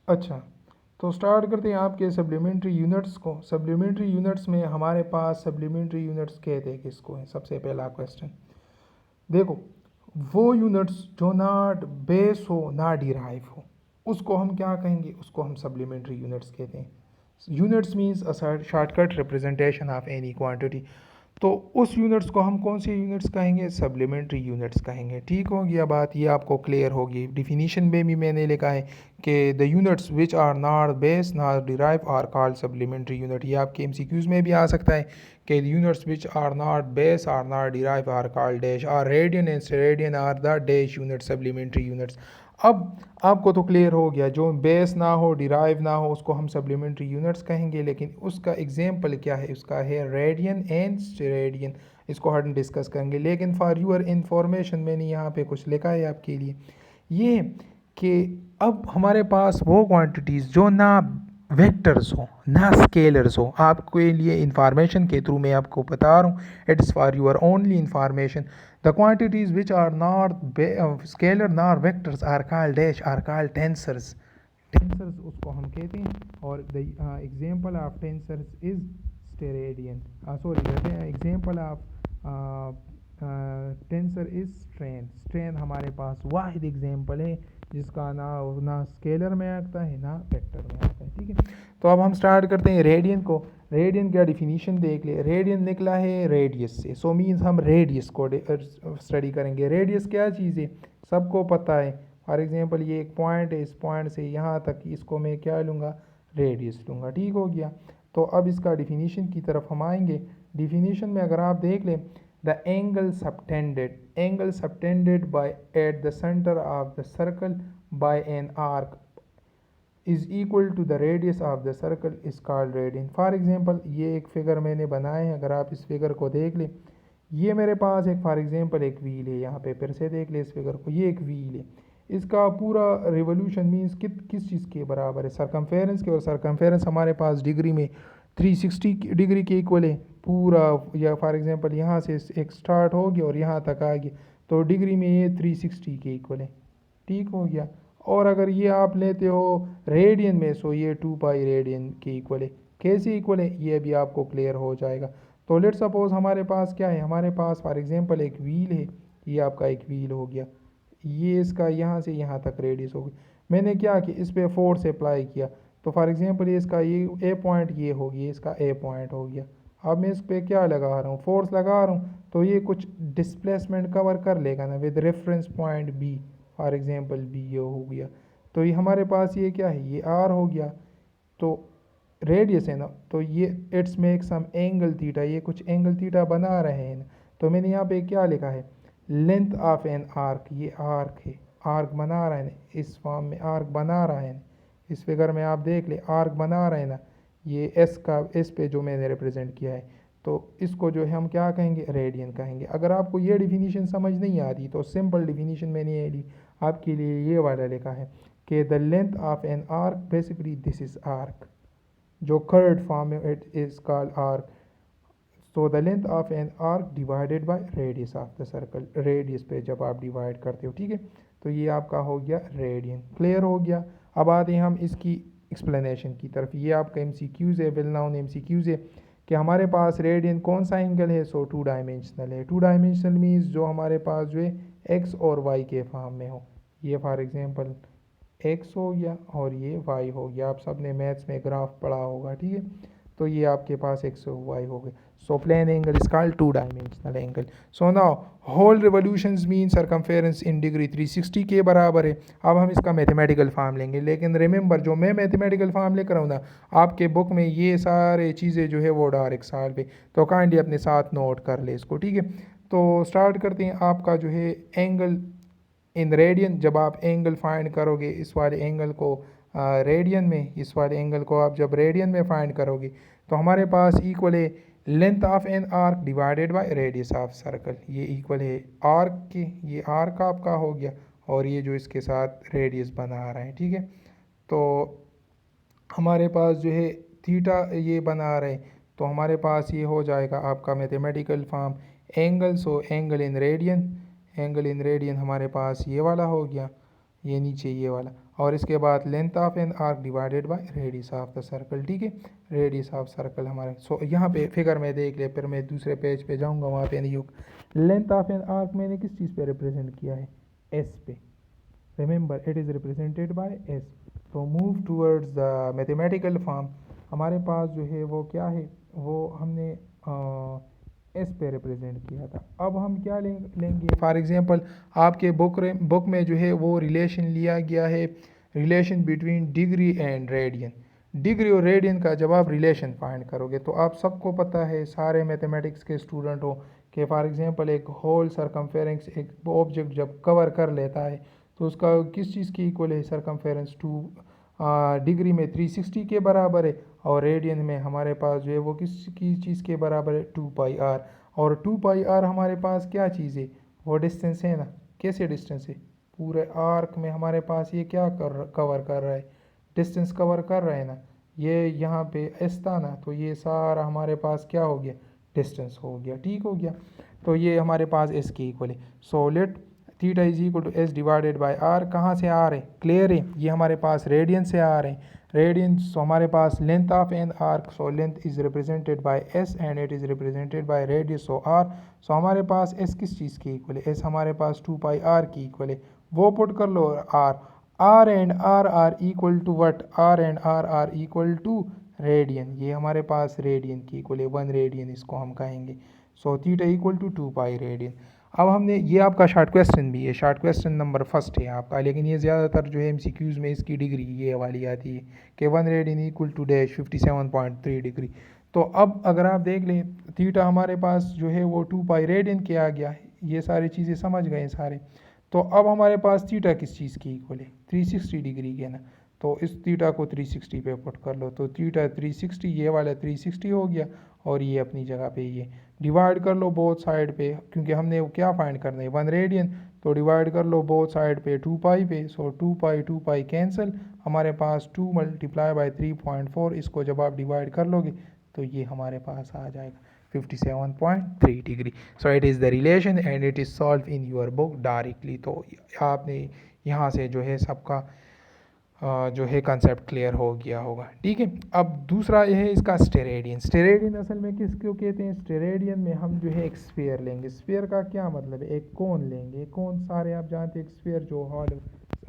अच्छा, तो स्टार्ट करते हैं आपके सप्लीमेंट्री यूनिट्स को। सप्लीमेंट्री यूनिट्स में हमारे पास सप्लीमेंट्री यूनिट्स कहते हैं किसको है? सबसे पहला क्वेश्चन देखो, वो यूनिट्स जो ना बेस हो ना डिराइव हो, उसको हम क्या कहेंगे? उसको हम सप्लीमेंट्री यूनिट्स कहते हैं। Units means a shortcut representation of any quantity. तो उस यूनिट्स को हम कौन से यूनिट्स कहेंगे? सप्लीमेंट्री यूनिट्स कहेंगे। ठीक हो गया बात, ये आपको क्लियर होगी। डिफिनीशन में भी मैंने लिखा है कि the units which are not base not derive are called supplementary unit. ये आपके एमसीक्यूज में भी आ सकता है कि units which are not base are not derive are called dash, are radian and steradian are the dash unit supplementary units. अब आपको तो क्लियर हो गया, जो बेस ना हो डिराइव ना हो उसको हम सप्लीमेंट्री यूनिट्स कहेंगे। लेकिन उसका एग्जांपल क्या है? उसका है रेडियन एंड स्टेरेडियन। इसको हम डिस्कस करेंगे। लेकिन फॉर यूर इंफॉर्मेशन मैंने यहाँ पे कुछ लिखा है आपके लिए, ये कि अब हमारे पास वो क्वांटिटीज़ जो ना वेक्टर्स हो ना स्केलर्स हो, आपके लिए इंफॉर्मेशन के थ्रू मैं आपको बता रहा हूँ, it is for your only information. The quantities which are not scalar nor vectors are called dash, are called tensors. Tensors उसको हम कहते हैं। और the example of tensors is steradian, sorry, example of tensor is strain. Strain हमारे पास वाहिद example है जिसका ना स्केलर में आता है ना वेक्टर में आता है। ठीक है, तो अब हम स्टार्ट करते हैं रेडियन को। रेडियन का डिफिनीशन देख ले। रेडियन निकला है रेडियस से, सो मीन्स हम रेडियस को स्टडी करेंगे। रेडियस क्या चीज़ है? सबको पता है। फॉर एग्जांपल ये एक पॉइंट है, इस पॉइंट से यहाँ तक इसको मैं क्या लूँगा? रेडियस लूँगा। ठीक हो गया। तो अब इसका डिफिनीशन की तरफ हम आएंगे। डिफिनीशन में अगर आप देख लें, the angle subtended by at the center of the circle by an arc is equal to the radius of the circle is called radian. For example ये एक फिगर मैंने बनाया है, अगर आप इस फिगर को देख लें, ये मेरे पास एक फॉर एग्जांपल एक व्हील है। यहाँ पे फिर से देख ले इस फिगर को, ये एक व्हील है। इसका पूरा रिवोल्यूशन मीन्स किस चीज़ के बराबर है? सरकमफेरेंस के। और सरकमफेरेंस हमारे पास डिग्री में 360 डिग्री के इक्वल है पूरा। या फॉर एग्जांपल यहाँ से एक स्टार्ट होगी और यहाँ तक आएगी, तो डिग्री में ये 360 के इक्वल है। ठीक हो गया। और अगर ये आप लेते हो रेडियन में, सो ये 2 पाई रेडियन के इक्वल है। कैसे इक्वल है ये भी आपको क्लियर हो जाएगा। तो लेट सपोज हमारे पास क्या है? हमारे पास फॉर एग्जांपल एक व्हील है। ये आपका एक व्हील हो गया, ये इसका यहाँ से यहाँ तक रेडियस होगी। मैंने क्या कि इस पर फोर्स अप्लाई किया, तो फॉर एग्जांपल ये इसका ये ए पॉइंट ये हो गया, इसका ए पॉइंट हो गया। अब मैं इस पर क्या लगा रहा हूँ? फोर्स लगा रहा हूँ, तो ये कुछ डिस्प्लेसमेंट कवर कर लेगा ना with reference point B. For example B ये हो गया, तो ये हमारे पास ये क्या है? ये आर हो गया। तो रेडियस है ना, तो ये it's make some angle theta, ये कुछ एंगल थीटा बना रहे हैं ना। तो मैंने यहाँ पे क्या लिखा है? लेंथ ऑफ एन आर्क, ये आर्क है, आर्क बना रहा है ना, इस फॉर्म में आर्क बना रहा है ना। इस फिगर में आप देख ले आर्क बना रहे हैं ना, ये एस का एस पे जो मैंने रिप्रेजेंट किया है, तो इसको जो है हम क्या कहेंगे? रेडियन कहेंगे। अगर आपको ये डिफिनीशन समझ नहीं आ रही तो सिंपल डिफिनीशन मैंने ये आपके लिए ये वाला लिखा है कि the length of an arc basically this is arc, जो कर्व्ड फॉर्म में it is called arc. So the length of an arc divided by radius of the circle, radius पे जब आप डिवाइड करते हो। ठीक है, तो ये आपका हो गया रेडियन। क्लियर हो गया। अब आते हैं हम इसकी एक्सप्लेनेशन की तरफ। ये आपका एमसीक्यूज है, वेल नाउन एमसीक्यूज है कि हमारे पास रेडियन कौन सा एंगल है? सो 2 डायमेंशनल है। 2 डायमेंशनल मीन्स जो हमारे पास जो है एक्स और वाई के फॉर्म में हो। ये फॉर एग्जांपल एक्स हो गया और ये वाई हो गया। आप सब ने मैथ्स में ग्राफ पढ़ा होगा। ठीक है, तो ये आपके पास एक्स और वाई हो गए। So plane angle is called 2 dimensional angle. So now whole revolutions mean circumference in degree 360 के बराबर है। अब हम इसका मैथमेटिकल फॉर्म लेंगे, लेकिन रिमेंबर जो मैं मैथमेटिकल फॉर्म लेकर आऊँ ना, आपके बुक में ये सारे चीज़ें जो है वो डायरेक्ट साल पे, तो काइंडली अपने साथ नोट कर ले इसको। ठीक है, तो स्टार्ट करते हैं। आपका जो है एंगल इन रेडियन, जब आप एंगल फाइंड करोगे इस वाले एंगल को रेडियन में, इस वाले एंगल को आप जब रेडियन में फाइंड करोगे तो हमारे पास इक्वल है length of an arc divided by radius of circle. ये इक्वल है आर्क के, ये आर्क आपका हो गया और ये जो इसके साथ रेडियस बना रहा है। ठीक है, तो हमारे पास जो है थीटा ये बना रहे, तो हमारे पास ये हो जाएगा आपका mathematical form angle. So angle in radian, angle in radian हमारे पास ये वाला हो गया, ये नीचे ये वाला, और इसके बाद length of an arc divided by radius of the circle, ठीक है, रेडियस ऑफ सर्कल हमारे। सो यहाँ पे फिगर में देख ले, फिर मैं दूसरे पेज पे जाऊँगा, वहाँ पे नहीं होगा। लेंथ ऑफ एन आर्क मैंने किस चीज़ पे रिप्रेजेंट किया है, एस पे, remember it is represented by S. तो move towards the mathematical form, हमारे पास जो है वो क्या है, वो हमने एस पे रिप्रेजेंट किया था। अब हम क्या लेंगे, फॉर एग्जांपल आपके बुक में जो है वो रिलेशन लिया गया है, relation between degree and radian. Degree और रेडियन का जब आप रिलेशन फाइंड करोगे तो आप सबको पता है, सारे मैथमेटिक्स के स्टूडेंट हो, कि फॉर एग्जांपल एक होल सरकमफेरेंस एक ऑब्जेक्ट जब कवर कर लेता है तो उसका किस चीज़ की इक्वल है, सरकमफेरेंस 2 डिग्री में 360 के बराबर है, और रेडियन में हमारे पास जो है वो किस की चीज़ के बराबर है, 2πr। और 2πr हमारे पास क्या चीज़ है, वो डिस्टेंस है ना। कैसे डिस्टेंस है, पूरे आर्क में हमारे पास ये क्या कवर कर रहा है, डिस्टेंस कवर कर रहा है ना। ये यहाँ पे एस था ना, तो ये सारा हमारे पास क्या हो गया, डिस्टेंस हो गया, ठीक हो गया। तो ये हमारे पास एस के इक्वल है। So let theta is equal to S divided by R. कहाँ से आ रहे, क्लियर है, ये हमारे पास रेडियन से आ रहे हैं, रेडियन। सो हमारे पास length of an arc, so length is represented by S and it is represented by radius, so R. So हमारे पास एस किस चीज़ की इक्वल है, एस हमारे पास 2πr की इक्वल है, वो पुट कर लो। R and R R equal to what, R and R R equal to radian, ये हमारे पास रेडियन की इक्वल है, 1 रेडियन इसको हम कहेंगे। So theta equal to 2π radian. अब हमने ये आपका शॉर्ट क्वेश्चन भी है, शॉर्ट क्वेश्चन नंबर फर्स्ट है आपका, लेकिन ये ज़्यादातर जो है एमसीक्यूज़ में इसकी डिग्री ये वाली आती है कि 1 radian equal to dash 57.3 degree. तो अब अगर आप देख लें, थीटा हमारे पास जो है वो 2π रेडियन के आ गया है, ये सारी चीज़ें समझ गए सारे। तो अब हमारे पास थीटा किस चीज़ की इक्वल है, 360 डिग्री के ना। तो इस थीटा को 360 पे पुट कर लो, तो थीटा 360, ये वाला 360 हो गया, और ये अपनी जगह पे ये डिवाइड कर लो बोथ साइड पे, क्योंकि हमने वो क्या फाइंड करना है, 1 रेडियन। तो डिवाइड कर लो बोथ साइड पे 2π पे। सो 2π कैंसिल, हमारे पास 2 मल्टीप्लाई बाई 3.4, इसको जब आप डिवाइड कर लोगे तो ये हमारे पास आ जाएगा 57.3 degree. So it is the relation and it is solve in your book directly. तो आपने यहाँ से जो है सबका जो है कंसेप्ट क्लियर हो गया होगा, ठीक है। अब दूसरा यह है इसका स्टेरेडियन। स्टेरेडियन असल में किसको कहते हैं, स्टेरेडियन में हम जो है एक स्फीयर लेंगे। स्फीयर का क्या मतलब है, एक कोन लेंगे। कोन सारे आप जानते हैं, एक स्फीयर जो हॉल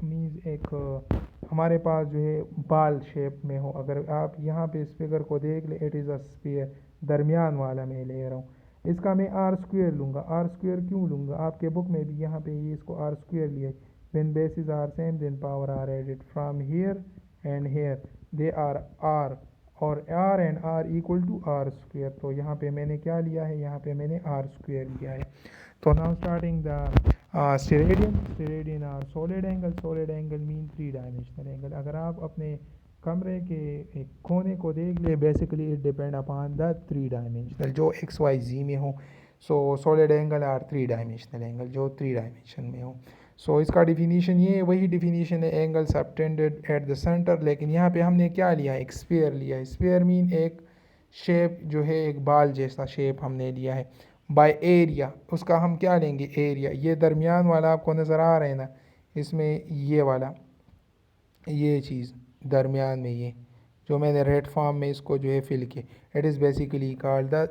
मीन्स एक हमारे पास जो है बाल शेप में हो। अगर आप यहाँ पे इस फिगर को देख ले, इट इज़ अ स्फीयर, दरमियान वाला मैं ले रहा हूँ। इसका मैं आर स्क्वेयर लूँगा। आर स्क्वेयर क्यों लूँगा, आपके बुक में भी यहाँ पे ये इसको आर स्क्वेयर लिया है। When bases are same, then power are added from here and here. They are r, और r and r equal to r square। तो यहाँ पे मैंने क्या लिया है, यहाँ पे मैंने r square लिया है। तो now starting the steradian. Steradian are solid angle. Solid angle mean 3 dimensional angle. अगर आप अपने कमरे के एक कोने को देख ले, basically it depend upon the 3 dimensional जो एक्स वाई जी में हो। So solid angle are 3 dimensional angle जो 3 डायमेंशन में हो। सो इसका डिफिनीशन ये वही डिफिनीशन है, angle subtended at the centre. लेकिन यहाँ पे हमने क्या लिया है, एक स्फीयर लिया है। स्फीयर मीन एक शेप जो है एक बाल जैसा शेप हमने लिया है। बाय एरिया, उसका हम क्या लेंगे, एरिया। ये दरमियान वाला आपको नज़र आ रहा है ना, इसमें ये वाला, ये चीज़ दरमियान में, ये जो मैंने रेड फॉर्म में इसको जो है फिल किया, it is basically called the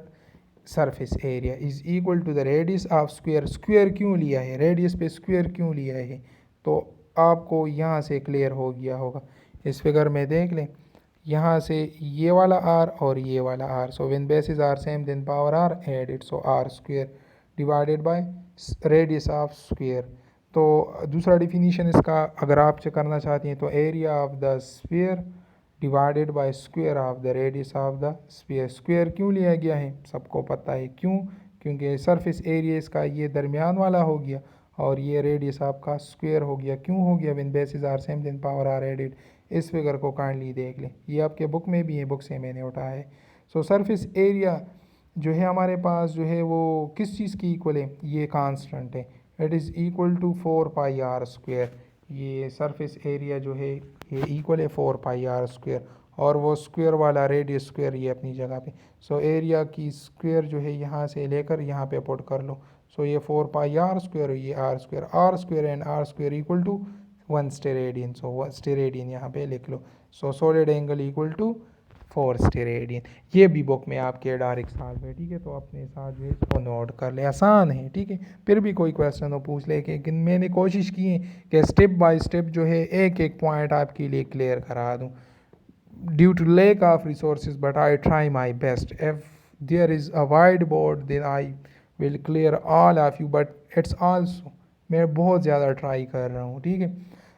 surface area is equal to the radius of square. Square क्यों लिया है, रेडियस पे स्क्वायर क्यों लिया है, तो आपको यहाँ से क्लियर हो गया होगा। इस फिगर में देख लें, यहाँ से ये वाला आर और ये वाला R. So when basis are same then power are added, so R square divided by radius of square. तो दूसरा डिफिनीशन इसका अगर आप करना चाहते हैं तो area of the sphere divided by square of the radius of the sphere. Square क्यों लिया गया है, सबको पता है क्यों, क्योंकि सरफेस एरिया इसका ये दरमियान वाला हो गया और ये रेडियस आपका स्क्वायर हो गया। क्यों हो गया, when basis are same then power are added. इस फिगर को काइंडली देख लें, ये आपके बुक में भी है, बुक से मैंने उठाया है। सो सरफेस एरिया जो है हमारे पास जो है वो किस चीज़ की इक्वल है, ये कांस्टेंट है, it is equal to 4πr square. ये सरफेस एरिया जो है ये इक्वल है 4πr स्क्वायर, और वो स्क्वायर वाला रेडियस स्क्वायर ये अपनी जगह पे। सो एरिया की स्क्वायर जो है यहाँ से लेकर यहाँ पे पुट कर लो। सो ये 4πr स्क्वायर, ये R square and R square equal to 1 steradian, so steradian यहाँ पे लिख लो। So solid angle equal to 4 steradian. ये भी बुक में आपके डायरेक्ट सॉल्व है, ठीक है, तो अपने साथ जो है इसको नोट कर ले, आसान है, ठीक है। फिर भी कोई क्वेश्चन हो पूछ ले, कि मैंने कोशिश की है कि स्टेप बाय स्टेप जो है एक एक पॉइंट आपके लिए क्लियर करा दूँ, due to lack of resources, but I try my best. If there is a whiteboard then I will clear all of you, but it's also मैं बहुत ज़्यादा ट्राई कर रहा हूँ, ठीक है।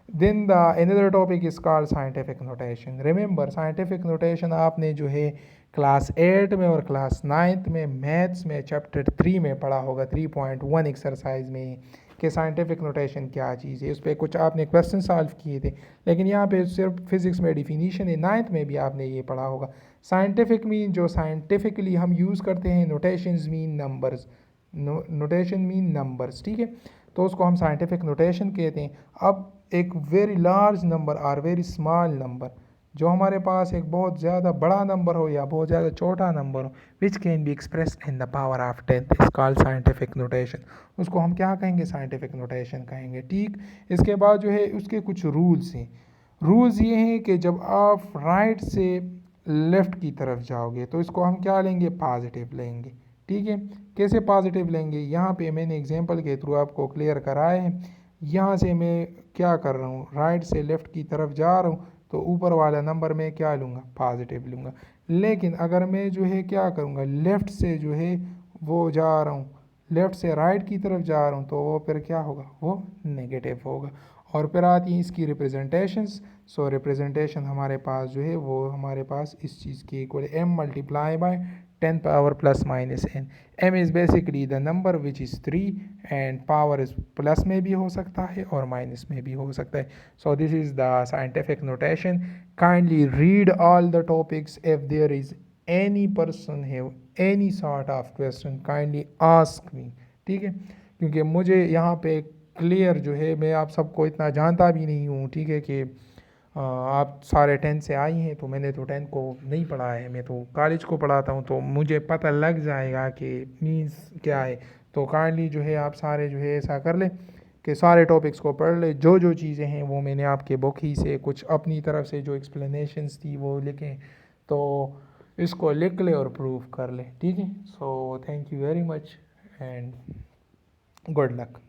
Then the another topic is called scientific notation. Remember scientific notation आपने जो है क्लास 8 में और क्लास 9 में मैथ्स में चैप्टर 3 में पढ़ा होगा, 3.1 एक्सरसाइज में, कि साइंटिफिक नोटेशन क्या चीज़ है। उस पर कुछ आपने क्वेश्चन सॉल्व किए थे, लेकिन यहाँ पे सिर्फ फिजिक्स में डिफिनीशन है। 9th में भी आपने ये पढ़ा होगा। साइंटिफिक मीन जो साइंटिफिकली हम यूज़ करते हैं, notations mean numbers, notation mean numbers, ठीक है, तो उसको हम साइंटिफिक नोटेशन कहते हैं। अब एक वेरी लार्ज नंबर और वेरी स्मॉल नंबर, जो हमारे पास एक बहुत ज़्यादा बड़ा नंबर हो या बहुत ज़्यादा छोटा नंबर हो, which can be expressed in the power of 10 is called scientific notation. उसको हम क्या कहेंगे, साइंटिफिक नोटेशन कहेंगे, ठीक। इसके बाद जो है उसके कुछ रूल्स हैं। रूल्स ये हैं कि जब आप राइट से लेफ़्ट की तरफ जाओगे तो इसको हम क्या लेंगे, पॉजिटिव लेंगे, ठीक है। कैसे पॉजिटिव लेंगे, यहाँ पे मैंने एग्जांपल के थ्रू आपको क्लियर कराया है। यहाँ से मैं क्या कर रहा हूँ, राइट से लेफ़्ट की तरफ जा रहा हूँ, तो ऊपर वाला नंबर मैं क्या लूँगा, पॉजिटिव लूँगा। लेकिन अगर मैं जो है क्या करूँगा, लेफ़्ट से जो है वो जा रहा हूँ, लेफ़्ट से राइट की तरफ जा रहा हूँ, तो वो फिर क्या होगा, वो नेगेटिव होगा। और फिर आती हैं इसकी रिप्रेजेंटेशंस। सो रिप्रेजेंटेशन हमारे पास जो है वो हमारे पास इस चीज़ की equal m multiply by 10 power plus minus n। m is basically the number which is 3 and power is plus में भी हो सकता है और माइनस में भी हो सकता है। So this is the scientific notation. Kindly read all the topics. If there is any person have any sort of question kindly ask me, ठीक है, क्योंकि मुझे यहाँ पे क्लियर जो है, मैं आप सबको इतना जानता भी नहीं हूँ, ठीक है, कि आप सारे 10 से आई हैं, तो मैंने तो 10 को नहीं पढ़ा है, मैं तो कॉलेज को पढ़ाता हूँ, तो मुझे पता लग जाएगा कि मीन्स क्या है। तो काइंडली जो है आप सारे जो है ऐसा कर लें कि सारे टॉपिक्स को पढ़ ले। जो जो चीज़ें हैं वो मैंने आपके बुक ही से कुछ अपनी तरफ से जो एक्सप्लेनेशंस थी वो लिखें, तो इसको लिख ले और प्रूव कर ले, ठीक है। So thank you very much and good luck.